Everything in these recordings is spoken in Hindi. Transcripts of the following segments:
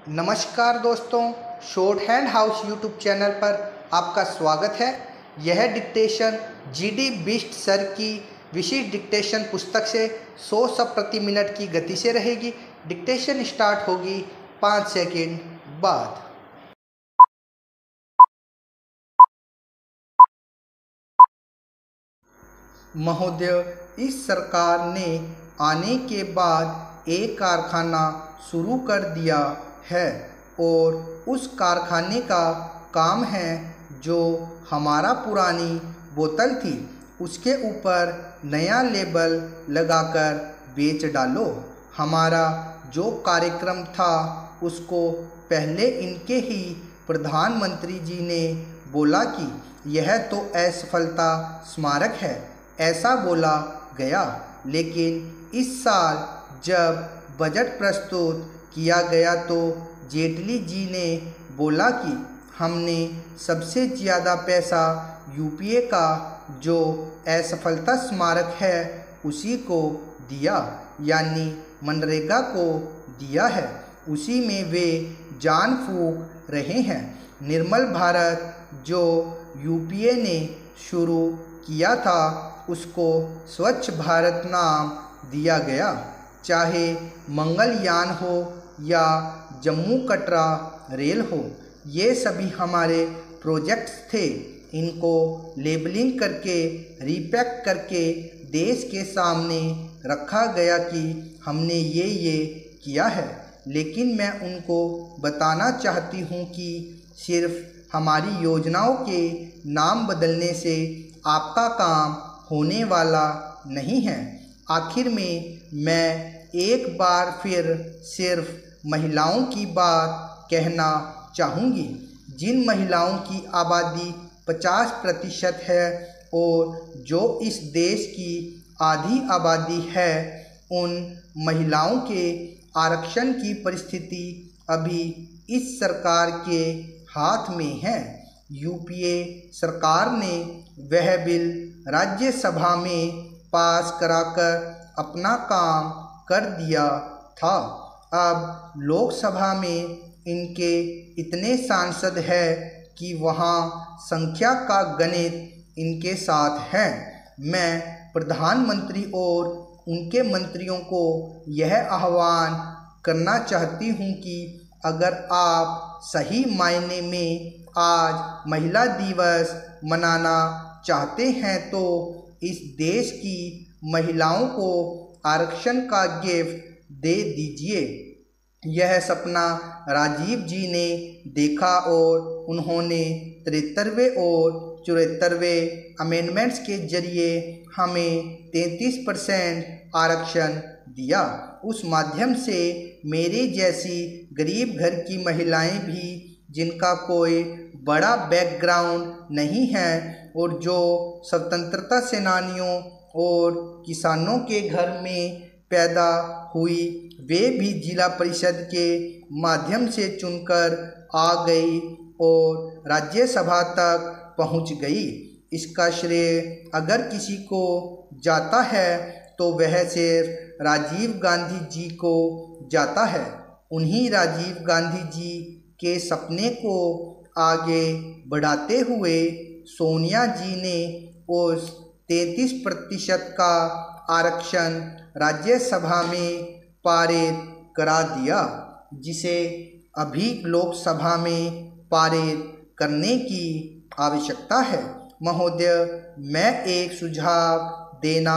नमस्कार दोस्तों, short hand house YouTube channel पर आपका स्वागत है। यह डिक्टेशन जीडी बिष्ट सर की विशिष्ट डिक्टेशन पुस्तक से 100 शब्द प्रति मिनट की गति से रहेगी। डिक्टेशन स्टार्ट होगी 5 सेकंड बाद। महोदय, इस सरकार ने आने के बाद एक कारखाना शुरू कर दिया है और उस कारखाने का काम है जो हमारा पुरानी बोतल थी उसके ऊपर नया लेबल लगाकर बेच डालो। हमारा जो कार्यक्रम था उसको पहले इनके ही प्रधानमंत्री जी ने बोला कि यह तो असफलता स्मारक है, ऐसा बोला गया। लेकिन इस साल जब बजट प्रस्तुत किया गया तो जेटली जी ने बोला कि हमने सबसे ज़्यादा पैसा यूपीए का जो असफलता स्मारक है उसी को दिया, यानी मनरेगा को दिया है। उसी में वे जान फूंक रहे हैं। निर्मल भारत जो यूपीए ने शुरू किया था उसको स्वच्छ भारत नाम दिया गया। चाहे मंगलयान हो या जम्मू कटरा रेल हो, ये सभी हमारे प्रोजेक्ट्स थे। इनको लेबलिंग करके रीपैक करके देश के सामने रखा गया कि हमने ये किया है। लेकिन मैं उनको बताना चाहती हूँ कि सिर्फ हमारी योजनाओं के नाम बदलने से आपका काम होने वाला नहीं है। आखिर में मैं एक बार फिर सिर्फ महिलाओं की बात कहना चाहूँगी, जिन महिलाओं की आबादी 50% है और जो इस देश की आधी आबादी है। उन महिलाओं के आरक्षण की परिस्थिति अभी इस सरकार के हाथ में है। यूपीए सरकार ने वह बिल राज्यसभा में पास कराकर अपना काम कर दिया था। अब लोकसभा में इनके इतने सांसद हैं कि वहाँ संख्या का गणित इनके साथ है। मैं प्रधानमंत्री और उनके मंत्रियों को यह आह्वान करना चाहती हूँ कि अगर आप सही मायने में आज महिला दिवस मनाना चाहते हैं तो इस देश की महिलाओं को आरक्षण का गिफ्ट दे दीजिए। यह सपना राजीव जी ने देखा और उन्होंने 73वें और 74वें अमेंडमेंट्स के जरिए हमें 33% आरक्षण दिया। उस माध्यम से मेरे जैसी गरीब घर की महिलाएं भी, जिनका कोई बड़ा बैकग्राउंड नहीं है और जो स्वतंत्रता सेनानियों और किसानों के घर में पैदा हुई, वे भी जिला परिषद के माध्यम से चुनकर आ गई और राज्यसभा तक पहुंच गई। इसका श्रेय अगर किसी को जाता है तो वह सिर्फ राजीव गांधी जी को जाता है। उन्हीं राजीव गांधी जी के सपने को आगे बढ़ाते हुए सोनिया जी ने उस 33% का आरक्षण राज्यसभा में पारित करा दिया, जिसे अभी लोकसभा में पारित करने की आवश्यकता है। महोदय, मैं एक सुझाव देना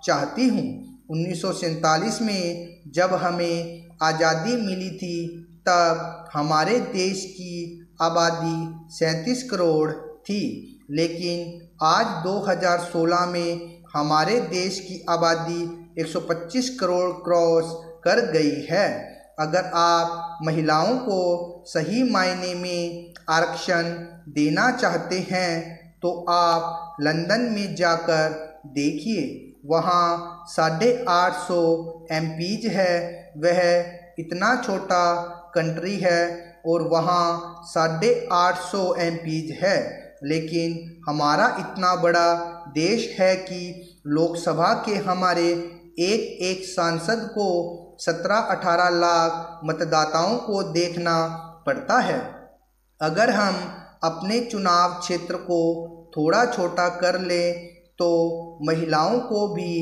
चाहती हूँ। 1947 में जब हमें आज़ादी मिली थी तब हमारे देश की आबादी 37 करोड़ थी, लेकिन आज 2016 में हमारे देश की आबादी 125 करोड़ क्रॉस कर गई है। अगर आप महिलाओं को सही मायने में आरक्षण देना चाहते हैं तो आप लंदन में जाकर देखिए, वहाँ 850 MPs है। वह इतना छोटा कंट्री है और वहाँ 850 MPs है, लेकिन हमारा इतना बड़ा देश है कि लोकसभा के हमारे एक सांसद को 17-18 लाख मतदाताओं को देखना पड़ता है। अगर हम अपने चुनाव क्षेत्र को थोड़ा छोटा कर लें तो महिलाओं को भी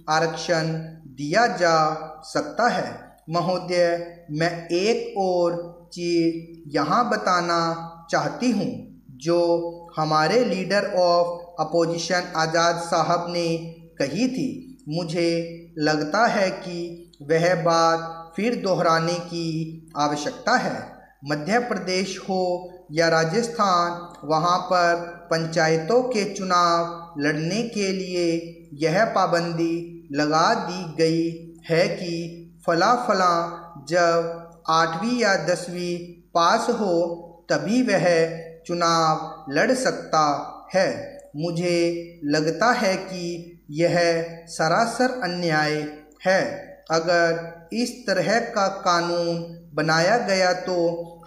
आरक्षण दिया जा सकता है। महोदय, मैं एक और चीज़ यहाँ बताना चाहती हूँ जो हमारे लीडर ऑफ अपोजिशन आज़ाद साहब ने कही थी। मुझे लगता है कि वह बात फिर दोहराने की आवश्यकता है। मध्य प्रदेश हो या राजस्थान, वहाँ पर पंचायतों के चुनाव लड़ने के लिए यह पाबंदी लगा दी गई है कि फला जब 8वीं या 10वीं पास हो तभी वह चुनाव लड़ सकता है। मुझे लगता है कि यह सरासर अन्याय है। अगर इस तरह का कानून बनाया गया तो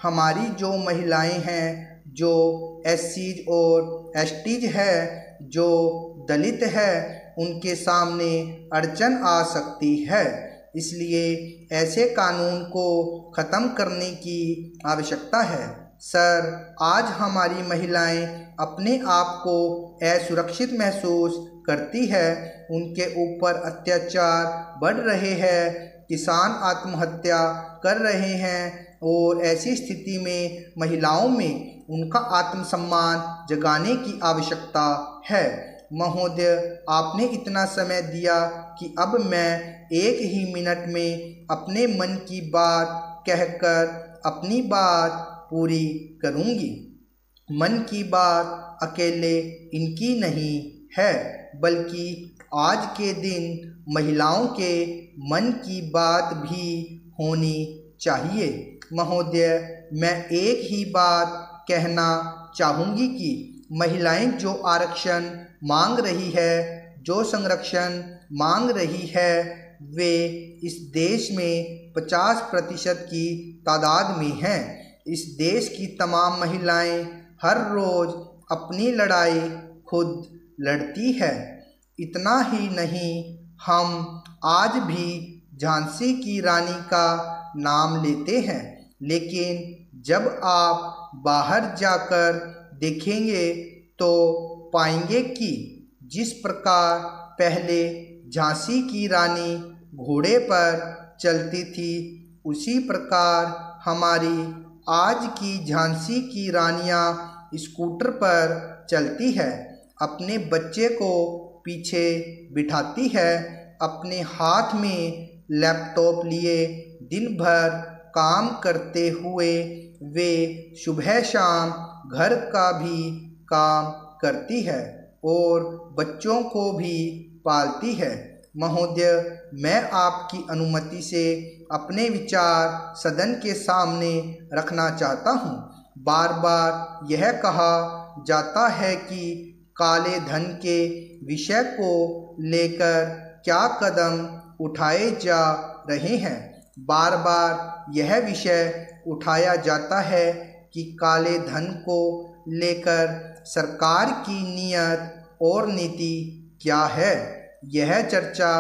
हमारी जो महिलाएं हैं, जो एससीज और एसटीज है, जो दलित है, उनके सामने अड़चन आ सकती है। इसलिए ऐसे कानून को ख़त्म करने की आवश्यकता है। सर, आज हमारी महिलाएं अपने आप को असुरक्षित महसूस करती है। उनके ऊपर अत्याचार बढ़ रहे हैं, किसान आत्महत्या कर रहे हैं और ऐसी स्थिति में महिलाओं में उनका आत्मसम्मान जगाने की आवश्यकता है। महोदय, आपने इतना समय दिया कि अब मैं 1 ही मिनट में अपने मन की बात कहकर अपनी बात पूरी करूंगी। मन की बात अकेले इनकी नहीं है, बल्कि आज के दिन महिलाओं के मन की बात भी होनी चाहिए। महोदय, मैं एक ही बात कहना चाहूँगी कि महिलाएं जो आरक्षण मांग रही है, जो संरक्षण मांग रही है, वे इस देश में 50% की तादाद में हैं। इस देश की तमाम महिलाएं हर रोज़ अपनी लड़ाई खुद लड़ती है। इतना ही नहीं, हम आज भी झांसी की रानी का नाम लेते हैं, लेकिन जब आप बाहर जाकर देखेंगे तो पाएंगे कि जिस प्रकार पहले झांसी की रानी घोड़े पर चलती थी, उसी प्रकार हमारी आज की झांसी की रानियां स्कूटर पर चलती है, अपने बच्चे को पीछे बिठाती है, अपने हाथ में लैपटॉप लिए दिन भर काम करते हुए वे सुबह शाम घर का भी काम करती है और बच्चों को भी पालती है। महोदय, मैं आपकी अनुमति से अपने विचार सदन के सामने रखना चाहता हूँ। बार बार यह कहा जाता है कि काले धन के विषय को लेकर क्या कदम उठाए जा रहे हैं। बार बार यह विषय उठाया जाता है कि काले धन को लेकर सरकार की नीयत और नीति क्या है। यह चर्चा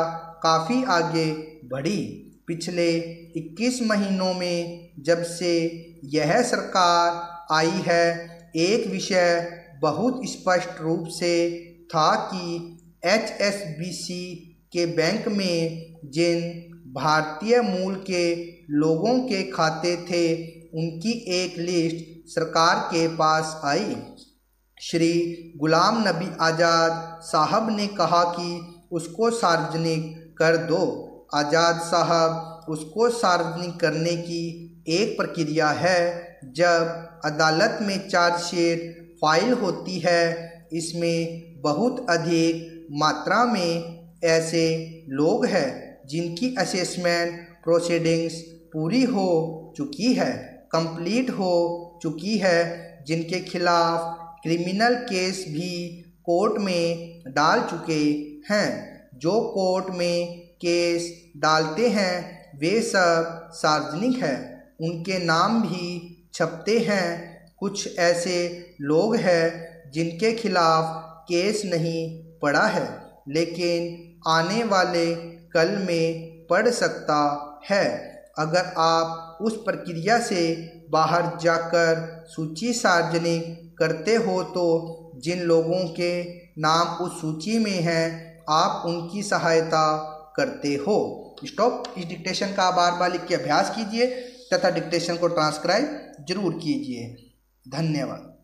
काफ़ी आगे बढ़ी। पिछले 21 महीनों में जब से यह सरकार आई है, एक विषय बहुत स्पष्ट रूप से था कि HSBC के बैंक में जिन भारतीय मूल के लोगों के खाते थे, उनकी एक लिस्ट सरकार के पास आई। श्री गुलाम नबी आज़ाद साहब ने कहा कि उसको सार्वजनिक कर दो। आज़ाद साहब, उसको सार्वजनिक करने की एक प्रक्रिया है। जब अदालत में चार्जशीट फाइल होती है, इसमें बहुत अधिक मात्रा में ऐसे लोग हैं जिनकी असेसमेंट प्रोसीडिंग्स पूरी हो चुकी है, कंप्लीट हो चुकी है, जिनके खिलाफ क्रिमिनल केस भी कोर्ट में डाल चुके हैं। जो कोर्ट में केस डालते हैं वे सब सार्वजनिक हैं, उनके नाम भी छपते हैं। कुछ ऐसे लोग हैं जिनके खिलाफ केस नहीं पड़ा है, लेकिन आने वाले कल में पढ़ सकता है। अगर आप उस प्रक्रिया से बाहर जाकर सूची सार्वजनिक करते हो तो जिन लोगों के नाम उस सूची में हैं आप उनकी सहायता करते हो। स्टॉप। इस डिक्टेशन का बार बार लिख के अभ्यास कीजिए तथा डिक्टेशन को ट्रांसक्राइब जरूर कीजिए। धन्यवाद।